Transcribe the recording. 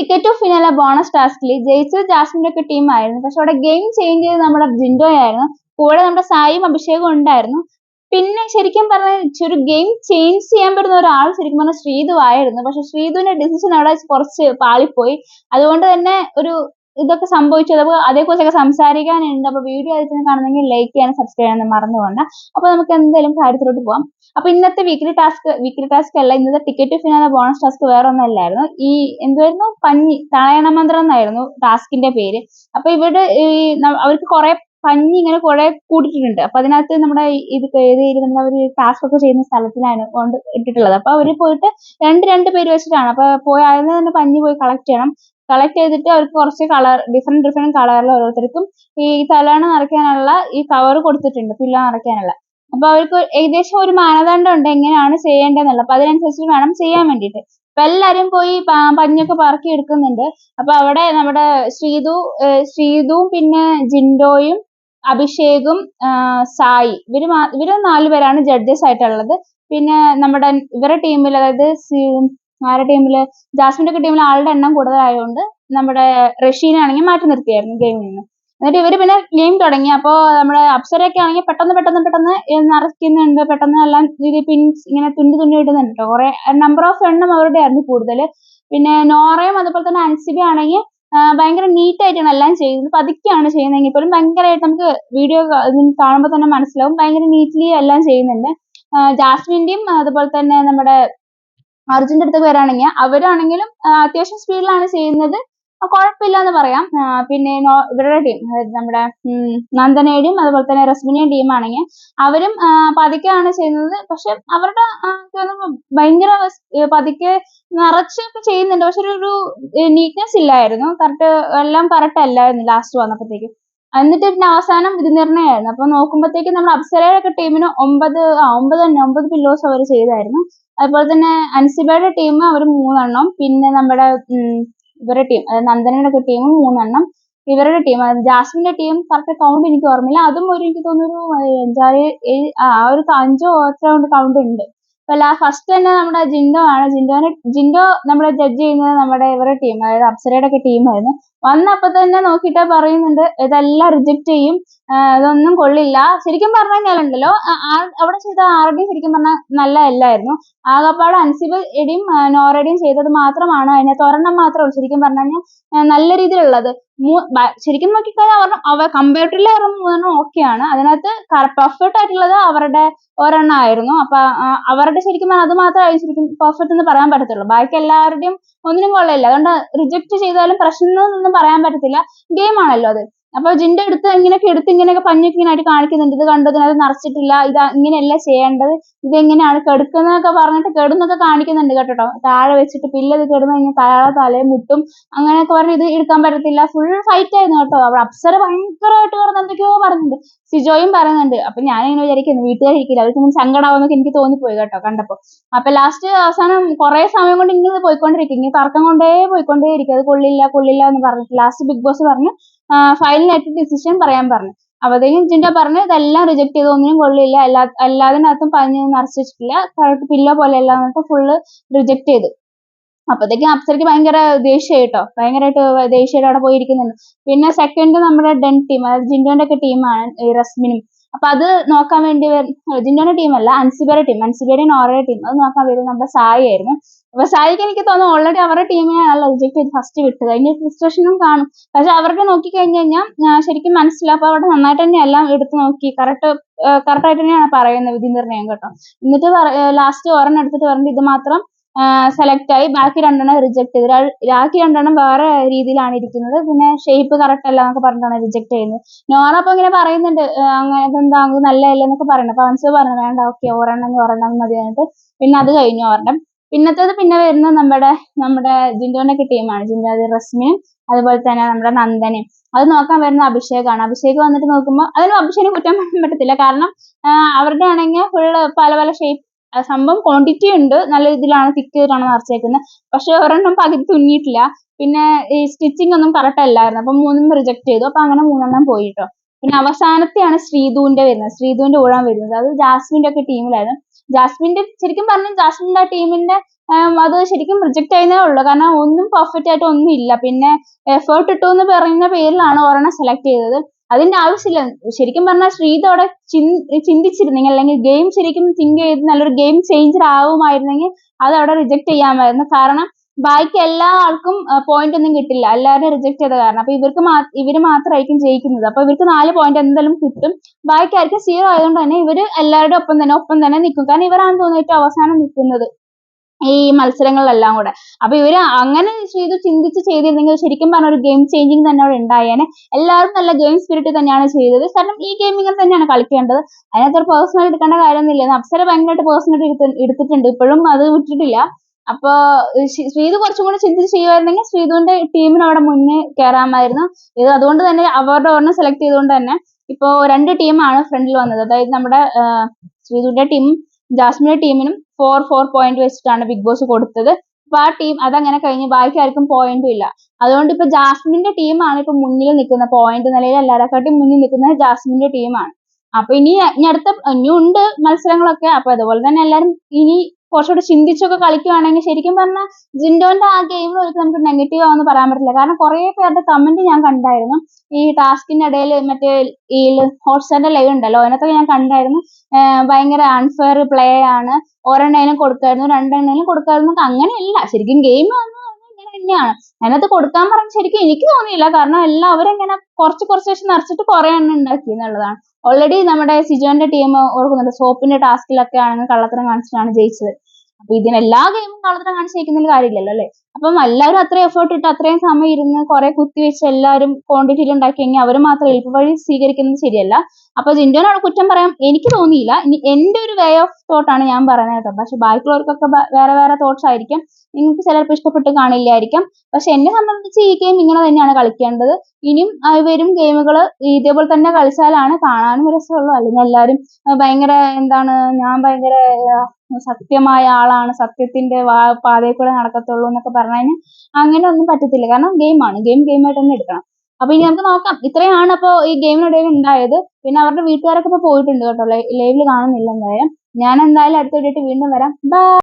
Ticket to finale bonus ടാസ്കിൽ ജയിച്ചത് ജാസ്മിന്റെ ഒക്കെ ടീം ആയിരുന്നു. പക്ഷെ അവിടെ ഗെയിം ചേഞ്ച് ചെയ്ത് നമ്മുടെ ജിൻഡോ ആയിരുന്നു. കൂടെ നമ്മുടെ സായിയും അഭിഷേകും ഉണ്ടായിരുന്നു. പിന്നെ ശരിക്കും പറഞ്ഞാൽ ഒരു ഗെയിം ചേഞ്ച് ചെയ്യാൻ പറ്റുന്ന ഒരാൾ ശരിക്കും പറഞ്ഞാൽ ശ്രീതു ആയിരുന്നു. പക്ഷെ ശ്രീതുവിന്റെ ഡിസിഷൻ അവിടെ കുറച്ച് പാളിപ്പോയി. അതുകൊണ്ട് തന്നെ ഒരു ഇതൊക്കെ സംഭവിച്ചത്. അപ്പൊ അതേക്കുറിച്ചൊക്കെ സംസാരിക്കാനുണ്ട്. അപ്പൊ വീഡിയോ ആയിട്ട് കാണുന്നെങ്കിൽ ലൈക്ക് ചെയ്യാനും സബ്സ്ക്രൈബ് ചെയ്യാനും മറന്നുകൊണ്ട്. അപ്പൊ നമുക്ക് എന്തായാലും കാര്യത്തിലോട്ട് പോവാം. അപ്പൊ ഇന്നത്തെ വീക്ക്ലി ടാസ്ക് അല്ല, ഇന്നത്തെ ticket to finale bonus task വേറെ ഒന്നല്ലായിരുന്നു. ഈ എന്തായിരുന്നു, തായണ മന്ത്രം എന്നായിരുന്നു ടാസ്കിന്റെ പേര്. അപ്പൊ ഇവിടെ അവർക്ക് കുറെ പഞ്ഞി ഇങ്ങനെ കുറെ കൂട്ടിയിട്ടുണ്ട്. അപ്പൊ അതിനകത്ത് നമ്മുടെ നമ്മൾ അവർ ടാസ്ക് ഒക്കെ ചെയ്യുന്ന സ്ഥലത്തിലാണ് കൊണ്ട് ഇട്ടിട്ടുള്ളത്. അപ്പൊ അവര് പോയിട്ട് രണ്ട് പേര് വെച്ചിട്ടാണ്. അപ്പൊ പോയി അതിന് തന്നെ പഞ്ഞി പോയി കളക്ട് ചെയ്യണം. കളക്ട് ചെയ്തിട്ട് അവർക്ക് കുറച്ച് ഡിഫറെന്റ് കളറിൽ ഓരോരുത്തർക്കും ഈ തലയണ നിറയ്ക്കാനുള്ള ഈ കവർ കൊടുത്തിട്ടുണ്ട്, പില്ല നിറയ്ക്കാനുള്ള. അപ്പൊ അവർക്ക് ഏകദേശം ഒരു മാനദണ്ഡം ഉണ്ട് എങ്ങനെയാണ് ചെയ്യേണ്ടതെന്നുള്ളത്. അപ്പൊ അതിനനുസരിച്ച് വേണം ചെയ്യാൻ വേണ്ടിയിട്ട്. അപ്പൊ എല്ലാരും പോയി പഞ്ഞൊക്കെ പറക്കി എടുക്കുന്നുണ്ട്. അപ്പൊ അവിടെ നമ്മുടെ ശ്രീതുവും പിന്നെ ജിൻഡോയും അഭിഷേകും സായി ഇവര് 4 പേരാണ് ജഡ്ജസ് ആയിട്ടുള്ളത്. പിന്നെ നമ്മുടെ ഇവരുടെ ടീമിൽ, അതായത് ആരുടെ ടീമില്, ജാസ്മിന്റെ ഒക്കെ ടീമിൽ ആളുടെ എണ്ണം കൂടുതലായതുകൊണ്ട് നമ്മുടെ റഷീനെ ആണെങ്കിൽ മാറ്റി നിർത്തിയായിരുന്നു ഗെയിമിൽ നിന്ന്. എന്നിട്ട് ഇവര് പിന്നെ ഗെയിം തുടങ്ങി. അപ്പൊ നമ്മുടെ അപ്സരയൊക്കെ ആണെങ്കിൽ പെട്ടെന്ന് നിറയ്ക്കുന്നുണ്ട്. പെട്ടെന്ന് എല്ലാം പിൻസ് ഇങ്ങനെ തുന്നി ഇടുന്നുണ്ട് കേട്ടോ. കുറെ നമ്പർ ഓഫ് എണ്ണം അവരുടെ ആയിരുന്നു കൂടുതൽ. പിന്നെ നോറയും അതുപോലെ തന്നെ അൻസിബി ആണെങ്കിൽ ഭയങ്കര നീറ്റ് ആയിട്ടാണ് എല്ലാം ചെയ്യുന്നത്. പതുക്കെയാണ് ചെയ്യുന്നതെങ്കിൽ പോലും ഭയങ്കരമായിട്ട് നമുക്ക് വീഡിയോ കാണുമ്പോൾ തന്നെ മനസ്സിലാവും, ഭയങ്കര നീറ്റ്ലി എല്ലാം ചെയ്യുന്നുണ്ട്. ജാസ്മിന്റെയും അതുപോലെ തന്നെ നമ്മുടെ അർജുന്റെ അടുത്ത് വരാണെങ്കിൽ അവരാണെങ്കിലും അത്യാവശ്യം സ്പീഡിലാണ് ചെയ്യുന്നത്. കുഴപ്പമില്ല എന്ന് പറയാം. പിന്നെ ഇവരുടെ ടീം, അതായത് നമ്മുടെ നന്ദനയുടെയും അതുപോലെ തന്നെ റസ്മിന്റെയും ടീമാണെങ്കിൽ അവരും പതുക്കെയാണ് ചെയ്യുന്നത്. പക്ഷെ അവരുടെ ഭയങ്കര പതുക്കെ നിറച്ചൊക്കെ ചെയ്യുന്നുണ്ട്. പക്ഷെ ഒരു നീറ്റ്നെസ് ഇല്ലായിരുന്നു. എല്ലാം കറക്റ്റ് അല്ലായിരുന്നു ലാസ്റ്റ് വന്നപ്പോഴത്തേക്കും. എന്നിട്ട് പിന്നെ അവസാനം വിധിനിർണ്ണയമായിരുന്നു. അപ്പൊ നോക്കുമ്പോഴത്തേക്കും നമ്മുടെ അപ്സരയുടെ ഒക്കെ ടീമിന് 9 പില്ലോസ് അവർ ചെയ്തായിരുന്നു. അതുപോലെ തന്നെ അൻസിബയുടെ ടീം അവർ 3 എണ്ണം. പിന്നെ നമ്മുടെ ഇവരുടെ ടീം, അതായത് നന്ദനയുടെ ഒക്കെ ടീം 3 എണ്ണം. ഇവരുടെ ടീം, അതായത് ജാസ്മിന്റെ ടീം കറക്റ്റ് കൗണ്ട് എനിക്ക് ഓർമ്മയില്ല. അതും എനിക്ക് തോന്നുന്നു 5 റൗണ്ട് കൗണ്ട് ഉണ്ട്. അപ്പൊ ഫസ്റ്റ് തന്നെ നമ്മുടെ ജിൻഡോ ആണ്. ജിൻഡോ നമ്മളെ ജഡ്ജ് ചെയ്യുന്നത് നമ്മുടെ ഇവരുടെ ടീം, അതായത് അപ്സരയുടെ ഒക്കെ ടീമായിരുന്നു. വന്നപ്പോ തന്നെ നോക്കിയിട്ട് പറയുന്നുണ്ട് ഇതെല്ലാം റിജക്ട് ചെയ്യും, ഇതൊന്നും കൊള്ളില്ല. ശരിക്കും പറഞ്ഞു കഴിഞ്ഞാലുണ്ടല്ലോ, അവിടെ ചെയ്ത ആരുടെയും ശരിക്കും പറഞ്ഞാൽ നല്ലതല്ലായിരുന്നു. ആകപ്പാട് അൻസിബയുടെയും നോറയുടെയും ചെയ്തത് മാത്രമാണ് അതിനകത്ത് ഒരെണ്ണം മാത്രമേ ഉള്ളൂ ശരിക്കും പറഞ്ഞു കഴിഞ്ഞാൽ നല്ല രീതിയിലുള്ളത്. ശരിക്കും നോക്കിക്കഴിഞ്ഞാൽ കമ്പ്യൂട്ടറിൽ അവരുടെ 3 ഓക്കെയാണ്. അതിനകത്ത് പെർഫെക്റ്റ് ആയിട്ടുള്ളത് അവരുടെ ഒരെണ്ണം ആയിരുന്നു. അപ്പൊ അവരുടെ ശരിക്കും അത് മാത്രമേ ശരിക്കും പെർഫെക്റ്റ് എന്ന് പറയാൻ പറ്റത്തുള്ളൂ. ബാക്കി എല്ലാവരുടെയും ഒന്നിനും കൊള്ളയില്ല. അതുകൊണ്ട് റിജക്ട് ചെയ്താലും പ്രശ്നമൊന്നും പറയാൻ പറ്റത്തില്ല, ഗെയിം ആണല്ലോ അത്. അപ്പൊ ജിൻഡോ ഇങ്ങനെയൊക്കെ പഞ്ഞൊക്കെ ഇങ്ങനെ ആയിട്ട് കാണിക്കുന്നുണ്ട്. ഇത് കണ്ടു, ഇതിനകത്ത് നിറച്ചിട്ടില്ല, ഇങ്ങനെയല്ല ചെയ്യേണ്ടത്, ഇതെങ്ങനെയാണ് കെടുക്കുന്നതൊക്കെ പറഞ്ഞിട്ട് കെടുന്നൊക്കെ കാണിക്കുന്നുണ്ട് കേട്ടോ. താഴെ വെച്ചിട്ട് പില്ലത് കിടന്നു കഴിഞ്ഞാൽ തലയും മുട്ടും അങ്ങനെയൊക്കെ പറഞ്ഞ് ഇത് എടുക്കാൻ പറ്റത്തില്ല. ഫുൾ ഫൈറ്റ് ആയിരുന്നു കേട്ടോ. അവിടെ അപ്സര ഭയങ്കരമായിട്ട് കിടന്ന് എന്തൊക്കെയോ പറയുന്നുണ്ട്, സിജോയും പറയുന്നുണ്ട്. അപ്പൊ ഞാനിങ്ങനെ വിചാരിക്കുന്നു വീട്ടുകാരിക്കില്ല, അവർക്ക് സങ്കടമാവുന്നൊക്കെ എനിക്ക് തോന്നിപ്പോയി കേട്ടോ കണ്ടപ്പോ. അപ്പൊ അവസാനം കുറെ സമയം കൊണ്ട് ഇങ്ങനെ പോയിക്കൊണ്ടിരിക്കും, ഇങ്ങനെ തർക്കം പോയിക്കൊണ്ടേയിരിക്കും. അത് കൊള്ളില്ല എന്ന് പറഞ്ഞിട്ട് ലാസ്റ്റ് ബിഗ് ബോസ് പറഞ്ഞു ഫൈനലായിട്ട് ഡിസിഷൻ പറയാൻ പറഞ്ഞു. അപ്പോഴത്തേക്കും ജിൻഡോ പറഞ്ഞു ഇതെല്ലാം റിജക്ട് ചെയ്തു, ഒന്നിനും കൊള്ളില്ല, എല്ലാത്തിനകത്തും പഞ്ഞ് നിറച്ച് വെച്ചിട്ടില്ല, കറക്റ്റ് പില്ലോ പോലെ എല്ലാം എന്നിട്ട് ഫുള്ള് റിജക്ട് ചെയ്തു. അപ്പോഴത്തേക്കും അപ്സരയ്ക്ക് ഭയങ്കര ദേഷ്യമായി കേട്ടോ, ഭയങ്കരമായിട്ട് ദേഷ്യമായിട്ട് അവിടെ പോയിരിക്കുന്നുണ്ട്. പിന്നെ സെക്കൻഡ് നമ്മുടെ ഡെൻ ടീം, അതായത് ജിൻഡോന്റെ ഒക്കെ ടീമാണ് ഈ റസ്മിനും. അപ്പൊ അത് നോക്കാൻ വേണ്ടി ജിൻഡോന്റെ ടീമല്ല, അൻസിബയുടെയും നോറയുടെ ടീം, അത് നോക്കാൻ വരുന്നത് നമ്മുടെ സായി ആയിരുന്നു. അപ്പൊ സായിക്ക് എനിക്ക് തോന്നുന്നു ഓൾറെഡി അവരുടെ ടീമിനെയാണല്ലോ റിജക്ട് ചെയ്ത് ഫസ്റ്റ് വിട്ടത്. അതിന്റെ ഫ്രസ്ട്രേഷനും കാണും. പക്ഷെ അവരുടെ നോക്കി കഴിഞ്ഞ് കഴിഞ്ഞാൽ ശരിക്കും മനസ്സിലാവും. അപ്പൊ അവിടെ നന്നായിട്ട് തന്നെ എല്ലാം എടുത്ത് നോക്കി കറക്റ്റ് ആയിട്ട് തന്നെയാണ് പറയുന്നത് വിധി നിർണ്ണയം കേട്ടോ. എന്നിട്ട് ലാസ്റ്റ് ഒരെണ്ണം എടുത്തിട്ട് പറഞ്ഞിട്ട് ഇത് മാത്രം സെലക്ട് ആയി, ബാക്കി 2 റിജക്ട് ചെയ്തു. ബാക്കി 2 വേറെ രീതിയിലാണ് ഇരിക്കുന്നത്, പിന്നെ ഷേപ്പ് കറക്റ്റ് അല്ല എന്നൊക്കെ പറഞ്ഞിട്ടാണ് റിജക്ട് ചെയ്യുന്നത്. നോറ അപ്പൊ ഇങ്ങനെ പറയുന്നുണ്ട് അങ്ങനെ ഇതെന്താ നല്ലതല്ല എന്നൊക്കെ പറയുന്നത്. അപ്പൊ അൻസു പറഞ്ഞു വേണ്ട, ഓക്കെ ഒരെണ്ണം മതി എന്നിട്ട്. പിന്നെ അത് കഴിഞ്ഞു ഒരെണ്ണം. പിന്നത്തേത് പിന്നെ വരുന്നത് നമ്മുടെ ജിൻഡോന്റെ ഒക്കെ ടീമാണ്. ജിൻഡോ, റസ്മിനും അതുപോലെ തന്നെ നമ്മുടെ നന്ദനയും. അത് നോക്കാൻ വരുന്ന അഭിഷേകാണ്. അഭിഷേക് വന്നിട്ട് നോക്കുമ്പോൾ അതിനും അഭിഷേകിനെ കുറ്റം പറയാൻ പറ്റത്തില്ല. കാരണം അവരുടെ ആണെങ്കിൽ ഫുള്ള് പല ഷേപ്പ് സംഭവം ക്വാണ്ടിറ്റി ഉണ്ട്, നല്ല രീതിയിലാണ് തിക്ക് ചെയ്തിട്ടാണ് നിറച്ചേക്കുന്നത്. പക്ഷെ ഒരെണ്ണം പകുതി തുന്നിയിട്ടില്ല. പിന്നെ ഈ സ്റ്റിച്ചിങ് ഒന്നും കറക്റ്റ് അല്ലായിരുന്നു. അപ്പൊ 3 റിജക്ട് ചെയ്തു. അപ്പൊ അങ്ങനെ 3 പോയി കേട്ടോ. പിന്നെ അവസാനത്തെയാണ് ശ്രീതുവിന്റെ ഊഴാൻ വരുന്നത്. അത് ജാസ്മിന്റെ ഒക്കെ ടീമിലായിരുന്നു. ശരിക്കും പറഞ്ഞാൽ ജാസ്മിന്റെ ടീമിന്റെ അത് ശരിക്കും റിജക്ട് ചെയ്യുന്നേ ഉള്ളൂ. കാരണം ഒന്നും പെർഫെക്റ്റ് ആയിട്ട് ഒന്നും ഇല്ല. പിന്നെ എഫേർട്ട് ഇട്ടു എന്ന് പറയുന്ന പേരിലാണ് ഒരെണ്ണം സെലക്ട് ചെയ്തത്. അതിന്റെ ആവശ്യമില്ല. ശരിക്കും പറഞ്ഞാൽ ശ്രീത് അവിടെ ചിന്തിച്ചിരുന്നെങ്കിൽ, അല്ലെങ്കിൽ ഗെയിം ശരിക്കും തിങ്ക് ചെയ്ത് നല്ലൊരു ഗെയിം ചേഞ്ചർ ആവുമായിരുന്നെങ്കിൽ അത് അവിടെ റിജക്ട് ചെയ്യാമായിരുന്നു. കാരണം ബാക്കി എല്ലാ ആൾക്കും പോയിന്റ് ഒന്നും കിട്ടില്ല, എല്ലാവരും റിജക്ട് ചെയ്ത കാരണം. അപ്പൊ ഇവര് മാത്രമായിരിക്കും ജയിക്കുന്നത്. അപ്പൊ ഇവർക്ക് 4 പോയിന്റ് എന്തായാലും കിട്ടും. ബാക്കി ആയിരിക്കും 0 ആയതുകൊണ്ട് തന്നെ ഇവര് എല്ലാവരുടെ ഒപ്പം തന്നെ നിൽക്കും. കാരണം ഇവരാണ് തോന്നുന്നു ഏറ്റവും അവസാനം നിൽക്കുന്നത് ഈ മത്സരങ്ങളിലെല്ലാം കൂടെ. അപ്പൊ ഇവര് അങ്ങനെ ചിന്തിച്ച് ചെയ്തിരുന്നെങ്കിൽ ശരിക്കും പറഞ്ഞ ഒരു ഗെയിം ചേഞ്ചിങ് തന്നെ അവിടെ ഉണ്ടായേനെ. എല്ലാവരും നല്ല ഗെയിം സ്പിരിറ്റ് തന്നെയാണ് ചെയ്തത്. കാരണം ഈ ഗെയിം ഇങ്ങനെ തന്നെയാണ് കളിക്കേണ്ടത്. അതിനകത്തൊരു പേഴ്സണൽ എടുക്കേണ്ട കാര്യമൊന്നുമില്ല. അപ്സര ഭയങ്കരമായിട്ട് പേഴ്സണൽ എടുത്തിട്ടുണ്ട്, ഇപ്പോഴും അത് വിട്ടിട്ടില്ല. അപ്പൊ ശ്രീതു കുറച്ചും കൂടി ചിന്തിച്ച് ചെയ്യുമായിരുന്നെങ്കിൽ ശ്രീതുവിന്റെ ടീമിന് അവിടെ മുന്നേ കയറാമായിരുന്നു. ഇത് അതുകൊണ്ട് തന്നെ അവരുടെ ഒരെണ്ണം സെലക്ട് ചെയ്തുകൊണ്ട് തന്നെ ഇപ്പോ 2 ടീമാണ് ഫ്രണ്ടിൽ വന്നത്. അതായത് നമ്മുടെ ശ്രീതുവിന്റെ ടീമും ജാസ്മിന്റെ ടീമിനും 4 പോയിന്റ് വെച്ചിട്ടാണ് ബിഗ് ബോസ് കൊടുത്തത്. അപ്പൊ ആ ടീം അതങ്ങനെ കഴിഞ്ഞ് ബാക്കി ആർക്കും പോയിന്റും ഇല്ല. അതുകൊണ്ട് ഇപ്പൊ ജാസ്മിന്റെ ടീമാണ് ഇപ്പൊ മുന്നിൽ നിൽക്കുന്ന, പോയിന്റ് നിലയിൽ എല്ലാവരെക്കാട്ടും മുന്നിൽ നിൽക്കുന്നത് ജാസ്മിന്റെ ടീമാണ്. അപ്പൊ ഇനിയുണ്ട് മത്സരങ്ങളൊക്കെ. അപ്പൊ അതുപോലെ തന്നെ എല്ലാരും ഇനി കുറച്ചുകൂടി ചിന്തിച്ചൊക്കെ കളിക്കുകയാണെങ്കിൽ ശരിക്കും പറഞ്ഞാൽ ജിൻഡോന്റെ ആ ഗെയിമിൽ ഒരിക്കലും നമുക്ക് നെഗറ്റീവ് ആവുമെന്ന് പറയാൻ പറ്റില്ല. കാരണം കുറെ പേരുടെ കമന്റ് ഞാൻ കണ്ടായിരുന്നു ഈ ടാസ്കിന്റെ ഇടയിൽ. മറ്റേ ഈ ഹോട്ട്സ്റ്റാറിന്റെ ലൈവ് ഉണ്ടല്ലോ, അതിനകത്തൊക്കെ ഞാൻ കണ്ടായിരുന്നു ഭയങ്കര അൺഫെയർ പ്ലേ ആണ്, ഒരെണ്ണേലും കൊടുക്കായിരുന്നു, 2 എണ്ണേലും കൊടുക്കായിരുന്നു. അങ്ങനെയല്ല, ശരിക്കും ഗെയിം ഇങ്ങനെ തന്നെയാണ്. അതിനകത്ത് കൊടുക്കാൻ പറഞ്ഞ ശരിക്കും എനിക്ക് തോന്നിയില്ല. കാരണം എല്ലാവരും ഇങ്ങനെ കുറച്ച് വെച്ച് നിറച്ചിട്ട് കുറെ എണ്ണം ഉണ്ടാക്കി എന്നുള്ളതാണ്. ഓൾറെഡി നമ്മുടെ സിജോന്റെ ടീം ഓർക്കുന്നുണ്ട്, സോപ്പിന്റെ ടാസ്കിലൊക്കെ ആണെങ്കിൽ കള്ളത്തരം കാണിച്ചിട്ടാണ് ജയിച്ചത്. അപ്പൊ എല്ലാ ഗെയിമും കള്ളത്തരം കാണിച്ച് ജയിക്കുന്നതിൽ കാര്യമില്ലല്ലോ അല്ലെ. അപ്പം എല്ലാവരും അത്രയും എഫേർട്ട് ഇട്ട് അത്രയും സമയം ഇരുന്ന് കുറെ കുത്തിവെച്ച് എല്ലാവരും ക്വാണ്ടിറ്റിയിൽ ഉണ്ടാക്കിയെങ്കിൽ അവർ മാത്രം എളുപ്പവഴി സ്വീകരിക്കുന്നത് ശരിയല്ല. അപ്പൊ ജിൻഡോനോട് കുറ്റം പറയാൻ എനിക്ക് തോന്നിയില്ല. ഇനി എന്റെ ഒരു വേ ഓഫ് തോട്ടാണ് ഞാൻ പറയുന്നത് കേട്ടോ. പക്ഷെ ബാക്കിയുള്ളവർക്കൊക്കെ വേറെ തോട്ട്സ് ആയിരിക്കും. നിങ്ങൾക്ക് ചിലപ്പോൾ ഇഷ്ടപ്പെട്ട് കാണില്ലായിരിക്കാം. പക്ഷെ എന്നെ സംബന്ധിച്ച് ഈ ഗെയിം ഇങ്ങനെ തന്നെയാണ് കളിക്കേണ്ടത്. ഇനിയും വരും ഗെയിമുകൾ ഇതേപോലെ തന്നെ കളിച്ചാലാണ് കാണാനും രസമുള്ളൂ. അല്ലെങ്കിൽ എല്ലാവരും ഭയങ്കര ഞാൻ ഭയങ്കര സത്യമായ ആളാണ്, സത്യത്തിന്റെ പാതയിൽ കൂടെ നടക്കത്തുള്ളൂ എന്നൊക്കെ പറഞ്ഞു അങ്ങനെ ഒന്നും പറ്റത്തില്ല. കാരണം ഗെയിമാണ്, ഗെയിമായിട്ട് തന്നെ എടുക്കണം. അപ്പൊ ഇനി നമുക്ക് നോക്കാം. ഇത്രയാണ് അപ്പൊ ഈ ഗെയിമിനിടയിൽ ഉണ്ടായത്. പിന്നെ അവരുടെ വീട്ടുകാരൊക്കെ ഇപ്പൊ പോയിട്ടുണ്ട് കേട്ടോ, ലൈവില് കാണുന്നില്ല എന്തായാലും. ഞാൻ എന്തായാലും അടുത്ത വീഡിയോ വീണ്ടും വരാം. ബൈ.